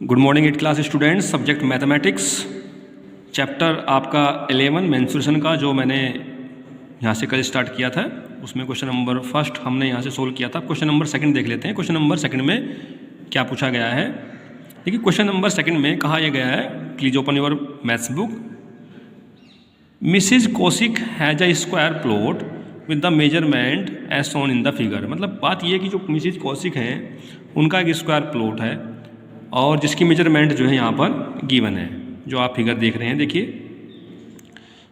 Good morning 8 class students. Subject mathematics, chapter आपका 11 mensuration का जो मैंने यहाँ से कल स्टार्ट किया था, उसमें क्वेश्चन नंबर फर्स्ट हमने यहाँ से सोल्व किया था। क्वेश्चन नंबर सेकंड देख लेते हैं। क्वेश्चन नंबर सेकंड में क्या पूछा गया है। देखिए क्वेश्चन नंबर सेकंड में कहा यह गया है, please open your maths book. Mrs Kaushik has a square plot with the measurement as shown in the figure. मतलब बात यह है कि जो मिसिज कौशिक हैं उनका एक स्क्वायर प्लॉट है और जिसकी मेजरमेंट जो है यहाँ पर गिवन है, जो आप फिगर देख रहे हैं। देखिए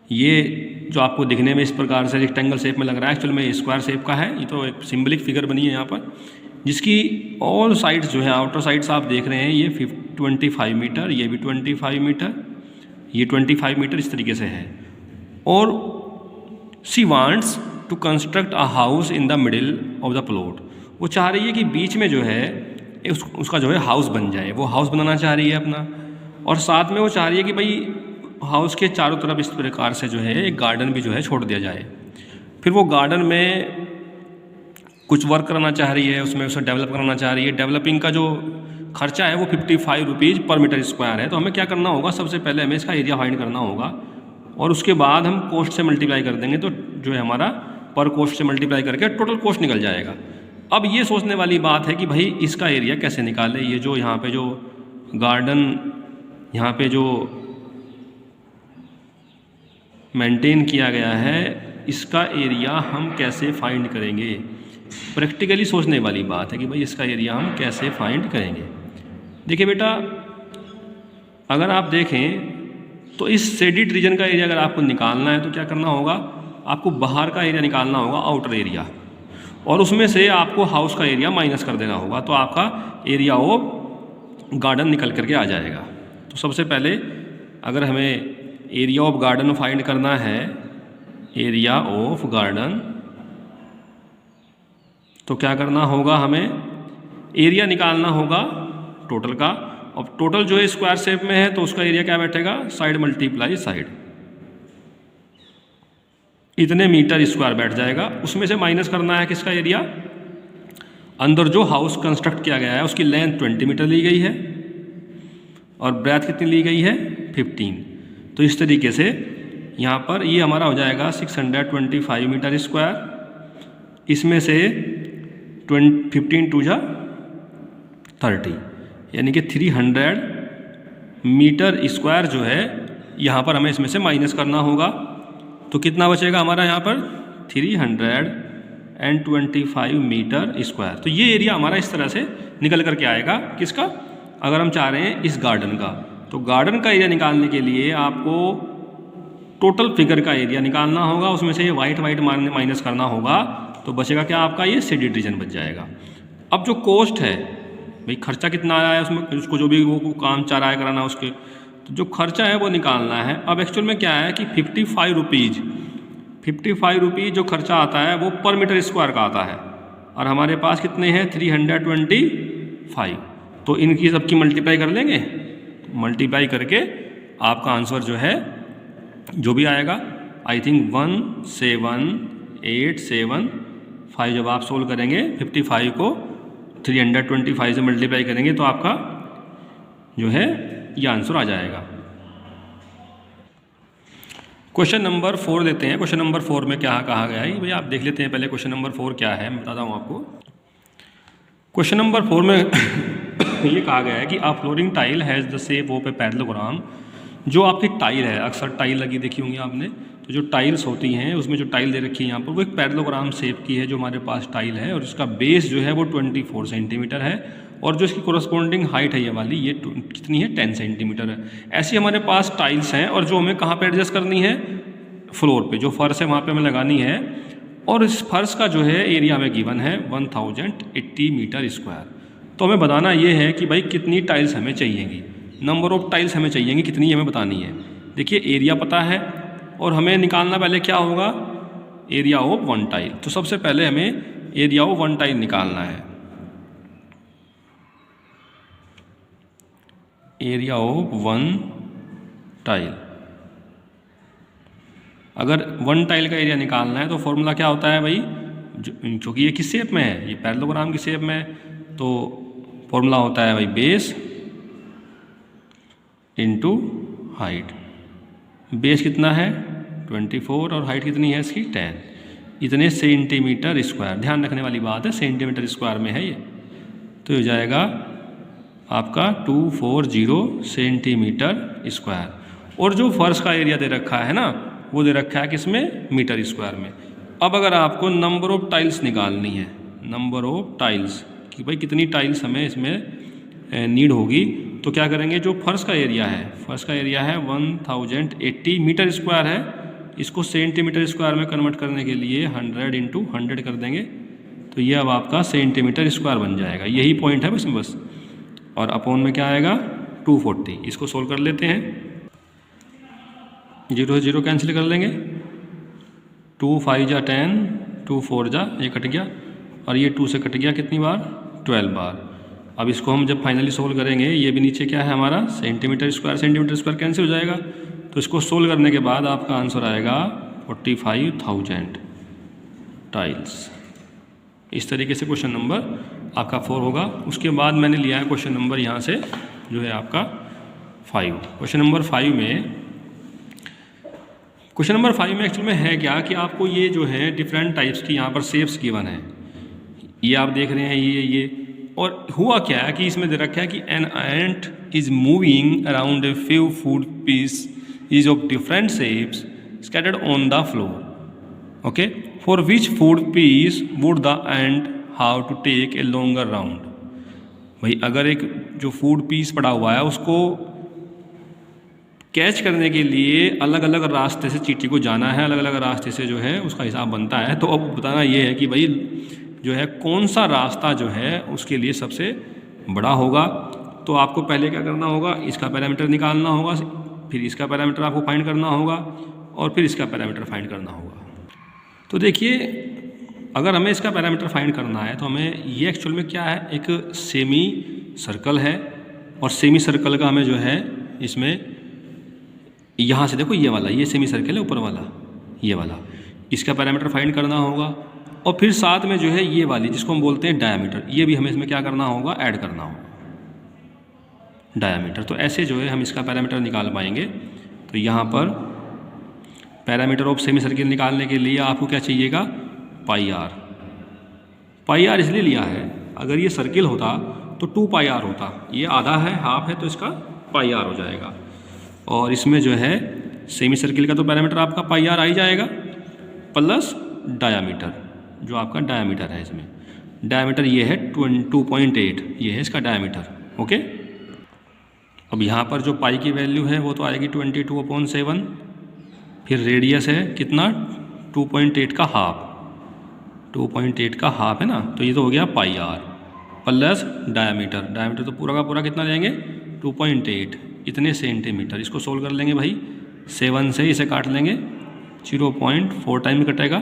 ये जो आपको दिखने में इस प्रकार से रेक्टेंगल शेप में लग रहा है, एक्चुअल में स्क्वायर शेप का है। ये तो एक सिंबलिक फिगर बनी है यहाँ पर, जिसकी ऑल साइड्स जो है, आउटर साइड्स आप देख रहे हैं, ये 25 मीटर, ये भी 25 मीटर, ये 25 मीटर इस तरीके से है। और she wants to construct a house in the middle of the plot. वो चाह रही है कि बीच में जो है उसका जो है हाउस बन जाए, वो हाउस बनाना चाह रही है अपना। और साथ में वो चाह रही है कि भाई हाउस के चारों तरफ इस प्रकार से जो है एक गार्डन भी जो है छोड़ दिया जाए। फिर वो गार्डन में कुछ वर्क करना चाह रही है, उसमें उसे डेवलप कराना चाह रही है। डेवलपिंग का जो खर्चा है वो 55 रुपीज़ पर मीटर स्क्वायर है। तो हमें क्या करना होगा, सबसे पहले हमें इसका एरिया फाइंड करना होगा और उसके बाद हम कॉस्ट से मल्टीप्लाई कर देंगे, तो जो है हमारा पर कॉस्ट से मल्टीप्लाई करके टोटल कॉस्ट निकल जाएगा। अब ये सोचने वाली बात है कि भाई इसका एरिया कैसे निकालें। ये जो यहाँ पे जो गार्डन यहाँ पे जो मेंटेन किया गया है, इसका एरिया हम कैसे फाइंड करेंगे। प्रैक्टिकली सोचने वाली बात है कि भाई इसका एरिया हम कैसे फाइंड करेंगे। देखिए बेटा, अगर आप देखें तो इस शेडिड रीजन का एरिया अगर आपको निकालना है तो क्या करना होगा, आपको बाहर का एरिया निकालना होगा, आउटर एरिया, और उसमें से आपको हाउस का एरिया माइनस कर देना होगा, तो आपका एरिया ऑफ गार्डन निकल करके आ जाएगा। तो सबसे पहले अगर हमें एरिया ऑफ गार्डन फाइंड करना है, एरिया ऑफ गार्डन, तो क्या करना होगा, हमें एरिया निकालना होगा टोटल का। अब टोटल जो है स्क्वायर शेप में है तो उसका एरिया क्या बैठेगा, साइड मल्टीप्लाई साइड, इतने मीटर स्क्वायर बैठ जाएगा। उसमें से माइनस करना है किसका एरिया, अंदर जो हाउस कंस्ट्रक्ट किया गया है उसकी लेंथ 20 मीटर ली गई है और ब्रेथ कितनी ली गई है, 15। तो इस तरीके से यहाँ पर ये हमारा हो जाएगा 625 मीटर स्क्वायर। इसमें से 15 टू जा 30, यानी कि 300 मीटर स्क्वायर जो है यहाँ पर हमें इसमें से माइनस करना होगा। तो कितना बचेगा हमारा यहाँ पर, 325 मीटर स्क्वायर। तो ये एरिया हमारा इस तरह से निकल करके आएगा, किसका, अगर हम चाह रहे हैं इस गार्डन का। तो गार्डन का एरिया निकालने के लिए आपको टोटल फिगर का एरिया निकालना होगा, उसमें से ये वाइट माइनस करना होगा, तो बचेगा क्या आपका, ये शेडिड रीजन बच जाएगा। अब जो कॉस्ट है भाई, खर्चा कितना आया है उसमें, उसको जो भी वो काम चाह रहा है कराना, उसके तो जो खर्चा है वो निकालना है। अब एक्चुअल में क्या है कि 55 रुपीज़ जो खर्चा आता है वो पर मीटर स्क्वायर का आता है, और हमारे पास कितने हैं, 325। तो इनकी सबकी मल्टीप्लाई कर लेंगे, मल्टीप्लाई करके आपका आंसर जो है जो भी आएगा, आई थिंक 17875, जब आप सोल्व करेंगे 55 को 325 से मल्टीप्लाई करेंगे तो आपका जो है ये आंसर आ जाएगा। क्वेश्चन नंबर 4 लेते हैं। क्वेश्चन नंबर 4 में क्या कहा गया है भाई, आप देख लेते हैं पहले क्वेश्चन नंबर 4 क्या है, मैं बताता हूँ आपको। क्वेश्चन नंबर 4 में ये कहा गया है कि a flooring tile has the shape of a parallelogram. जो आपकी टाइल है, अक्सर टाइल लगी देखी होंगी आपने, तो जो टाइल्स होती हैं उसमें जो टाइल दे रखी है यहाँ पर, वो एक पैरेललोग्राम शेप की है जो हमारे पास टाइल है, और इसका बेस जो है वो 24 सेंटीमीटर है, और जो इसकी कोरस्पॉन्डिंग हाइट है ये वाली, ये कितनी है, 10 सेंटीमीटर है। ऐसी हमारे पास टाइल्स हैं, और जो हमें कहाँ पे एडजस्ट करनी है, फ्लोर पे, जो फर्श है वहाँ पे हमें लगानी है। और इस फर्श का जो है एरिया हमें गिवन है 1080 मीटर स्क्वायर। तो हमें बताना ये है कि भाई कितनी टाइल्स हमें चाहिएगी, नंबर ऑफ टाइल्स हमें चाहिएंगी, कितनी हमें बतानी है। देखिए एरिया पता है, और हमें निकालना पहले क्या होगा, एरिया ऑफ 1 टाइल। तो सबसे पहले हमें एरिया ऑफ 1 टाइल निकालना है, एरिया ऑफ 1 टाइल। अगर 1 टाइल का एरिया निकालना है तो फॉर्मूला क्या होता है भाई, चूँकि ये किस शेप में है, ये पैरेललोग्राम की शेप में है, तो फॉर्मूला होता है भाई बेस इंटू हाइट। बेस कितना है 24 और हाइट कितनी है इसकी 10, इतने सेंटीमीटर स्क्वायर। ध्यान रखने वाली बात है, सेंटीमीटर स्क्वायर में है ये। तो हो जाएगा आपका 240 सेंटीमीटर स्क्वायर। और जो फर्श का एरिया दे रखा है ना, वो दे रखा है किसमें, मीटर स्क्वायर में। अब अगर आपको नंबर ऑफ टाइल्स निकालनी है, नंबर ऑफ टाइल्स कि भाई कितनी टाइल्स हमें इसमें नीड होगी, तो क्या करेंगे, जो फर्श का एरिया है, फर्श का एरिया है 1080 मीटर स्क्वायर है, इसको सेंटीमीटर स्क्वायर में कन्वर्ट करने के लिए 100 इंटू 100 कर देंगे, तो ये अब आपका सेंटीमीटर स्क्वायर बन जाएगा। यही पॉइंट है इसमें बस। और अपॉन में क्या आएगा 240। इसको सोल्व कर लेते हैं, 0 से 0 कैंसिल कर लेंगे, 2 5 जा 10, 2 4 जा, ये कट गया, और ये 2 से कट गया कितनी बार, 12 बार। अब इसको हम जब फाइनली सोल्व करेंगे, ये भी नीचे क्या है हमारा सेंटीमीटर स्क्वायर कैंसिल हो जाएगा। तो इसको सोल्व करने के बाद आपका आंसर आएगा 45,000 टाइल्स। इस तरीके से क्वेश्चन नंबर आपका 4 होगा। उसके बाद मैंने लिया है क्वेश्चन नंबर यहाँ से जो है आपका 5। क्वेश्चन नंबर 5 में एक्चुअल में है क्या कि आपको ये जो है डिफरेंट टाइप्स की यहाँ पर शेप्स गिवन है, ये आप देख रहे हैं ये। और हुआ क्या है कि इसमें दे रखा है कि an ant is moving around a few food piece is of different shapes scattered on the floor. Okay, for which food piece would the ant have to take a longer round. भाई अगर एक जो food piece पड़ा हुआ है उसको catch करने के लिए अलग अलग रास्ते से चींटी को जाना है, अलग अलग रास्ते से जो है उसका हिसाब बनता है। तो अब बताना ये है कि भाई जो है कौन सा रास्ता जो है उसके लिए सबसे बड़ा होगा। तो आपको पहले क्या करना होगा, इसका पैरामीटर निकालना होगा, फिर इसका पैरामीटर आपको फाइंड करना होगा, और फिर इसका पैरामीटर फाइंड करना होगा। तो देखिए, अगर हमें इसका पैरामीटर फाइंड करना है तो हमें ये एक्चुअल में क्या है, एक सेमी सर्कल है, और सेमी सर्कल का हमें जो है इसमें यहाँ से देखो ये वाला, ये सेमी सर्कल है ऊपर वाला, ये वाला, इसका पैरामीटर फाइंड करना होगा। और फिर साथ में जो है ये वाली जिसको हम बोलते हैं डायामीटर, ये भी हमें इसमें क्या करना होगा, ऐड करना होगा डायामीटर। तो ऐसे जो है हम इसका पैरामीटर निकाल पाएंगे। तो यहाँ पर पैरामीटर ऑफ सेमी सर्किल निकालने के लिए आपको क्या चाहिएगा, पाई आर। पाई आर इसलिए लिया है, अगर ये सर्किल होता तो 2 पाई आर होता, ये आधा है, हाफ है, तो इसका पाई आर हो जाएगा। और इसमें जो है सेमी सर्किल का तो पैरामीटर आपका पाई आर आ ही जाएगा, प्लस डायामीटर, जो आपका डायामीटर है, इसमें डायामीटर ये है 2.8, ये है इसका डायामीटर। ओके, अब यहाँ पर जो पाई की वैल्यू है वो तो आएगी 22/7, फिर रेडियस है कितना 2.8 का हाफ, 2.8 का हाफ है ना, तो ये तो हो गया पाई आर प्लस डायामीटर। डायामीटर तो पूरा का पूरा कितना लेंगे 2.8, इतने सेंटीमीटर। इसको सोल्व कर लेंगे भाई, 7 से इसे काट लेंगे, 0.4 टाइम कटेगा,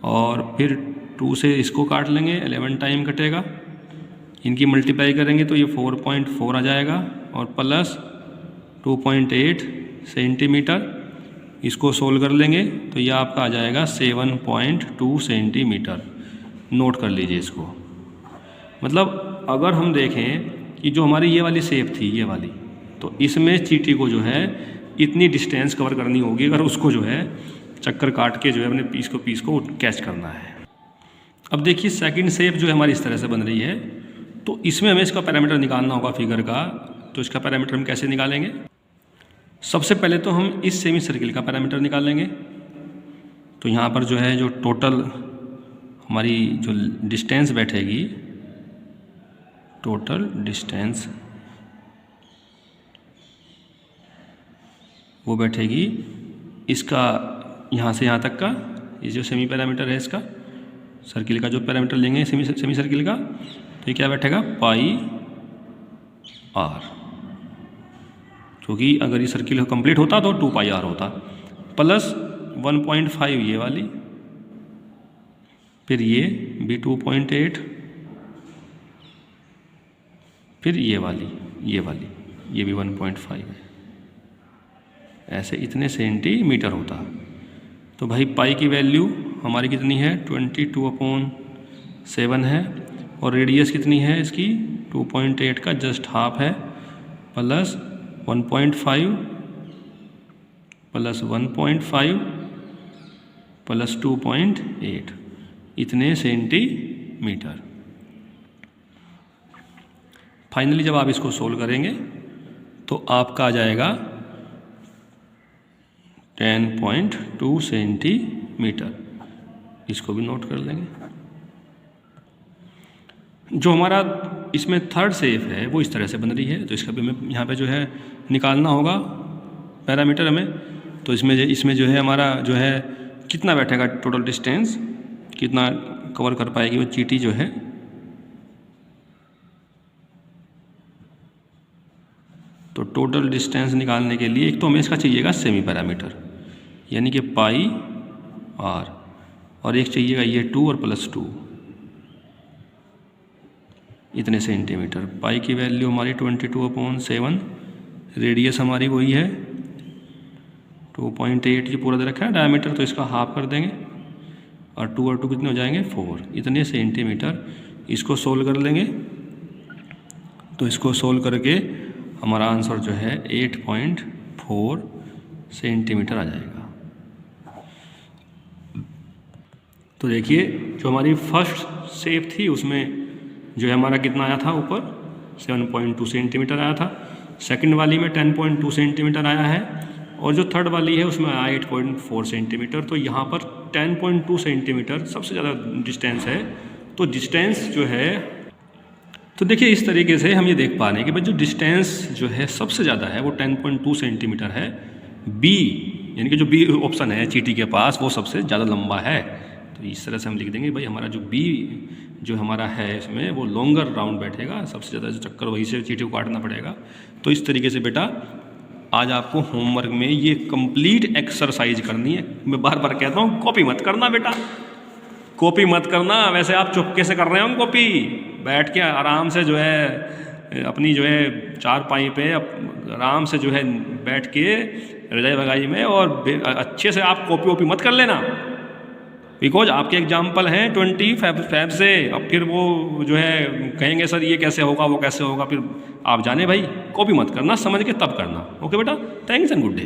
और फिर 2 से इसको काट लेंगे, 11 टाइम कटेगा। इनकी मल्टीप्लाई करेंगे तो ये 4.4 आ जाएगा, और प्लस 2.8 सेंटीमीटर। इसको सोल्व कर लेंगे तो ये आपका आ जाएगा 7.2 सेंटीमीटर। नोट कर लीजिए इसको। मतलब अगर हम देखें कि जो हमारी ये वाली शेप थी, ये वाली, तो इसमें चींटी को जो है इतनी डिस्टेंस कवर करनी होगी, अगर उसको जो है चक्कर काट के जो है अपने पीस को कैच करना है। अब देखिए सेकंड शेप जो है हमारी इस तरह से बन रही है, तो इसमें हमें इसका पैरामीटर निकालना होगा फिगर का। तो इसका पैरामीटर हम कैसे निकालेंगे, सबसे पहले तो हम इस सेमी सर्किल का पैरामीटर निकालेंगे। तो यहाँ पर जो है जो टोटल हमारी जो डिस्टेंस बैठेगी, टोटल डिस्टेंस वो बैठेगी इसका यहाँ से यहाँ तक का, ये जो सेमी पैरामीटर है इसका, सर्किल का जो पैरामीटर लेंगे सेमी सर्किल का, तो ये क्या बैठेगा पाई आर, क्योंकि अगर ये सर्किल कंप्लीट होता तो 2 पाई आर होता, प्लस 1.5 ये वाली, फिर ये भी 2.8, फिर ये भी 1.5 है, ऐसे इतने सेंटीमीटर होता। तो भाई पाई की वैल्यू हमारी कितनी है 22/7 है, और रेडियस कितनी है इसकी 2.8 का जस्ट हाफ है, प्लस 1.5 प्लस 1.5 प्लस 2.8 इतने सेंटीमीटर। फाइनली जब आप इसको सोल्व करेंगे तो आपका आ जाएगा 10.2 सेंटीमीटर। इसको भी नोट कर लेंगे। जो हमारा इसमें थर्ड शेप है वो इस तरह से बन रही है, तो इसका भी हमें यहाँ पे जो है निकालना होगा पैरामीटर हमें। तो इसमें जो है हमारा जो है कितना बैठेगा, टोटल डिस्टेंस कितना कवर कर पाएगी वो चींटी जो है। तो टोटल डिस्टेंस निकालने के लिए एक तो हमें इसका चाहिएगा सेमी पैरामीटर यानी कि पाई आर, और एक चाहिएगा ये 2 और प्लस 2 इतने सेंटीमीटर। पाई की वैल्यू हमारी 22/7, रेडियस हमारी वही है 2.8 ये पूरा दे रखा है डायमीटर, तो इसका हाफ कर देंगे और 2 और 2 कितने हो जाएंगे 4 इतने सेंटीमीटर। इसको सोल्व कर लेंगे तो इसको सोल्व करके हमारा आंसर जो है 8.4 सेंटीमीटर आ जाएगा। तो देखिए जो हमारी फर्स्ट शेप थी उसमें जो है हमारा कितना आया था, ऊपर 7.2 सेंटीमीटर आया था। सेकंड वाली में 10.2 सेंटीमीटर आया है और जो थर्ड वाली है उसमें आया 8.4 सेंटीमीटर। तो यहाँ पर 10.2 सेंटीमीटर सबसे ज़्यादा डिस्टेंस है। तो डिस्टेंस जो है, तो देखिए इस तरीके से हम ये देख पा रहे हैं कि भाई जो डिस्टेंस जो है सबसे ज़्यादा है वो 10.2 सेंटीमीटर है। बी यानी कि जो बी ऑप्शन है चींटी के पास वो सबसे ज़्यादा लंबा है। तो इस तरह से हम लिख देंगे भाई हमारा जो बी जो हमारा है इसमें वो लॉन्गर राउंड बैठेगा, सबसे ज़्यादा जो चक्कर वहीं से चींटी को काटना पड़ेगा। तो इस तरीके से बेटा आज आपको होमवर्क में ये कंप्लीट एक्सरसाइज करनी है। मैं बार बार कहता हूँ कॉपी मत करना बेटा, कॉपी मत करना। वैसे आप चुपके से कर रहे हो कॉपी, बैठ के आराम से जो है अपनी जो है चारपाई पे आराम से जो है बैठ के रजाई वगाई में और अच्छे से आप कॉपी वॉपी मत कर लेना, बिकॉज आपके एग्जाम्पल हैं 25 से। अब फिर वो जो है कहेंगे सर ये कैसे होगा वो कैसे होगा, फिर आप जाने भाई, कॉपी मत करना, समझ के तब करना। ओके बेटा, थैंक्स एंड गुड डे।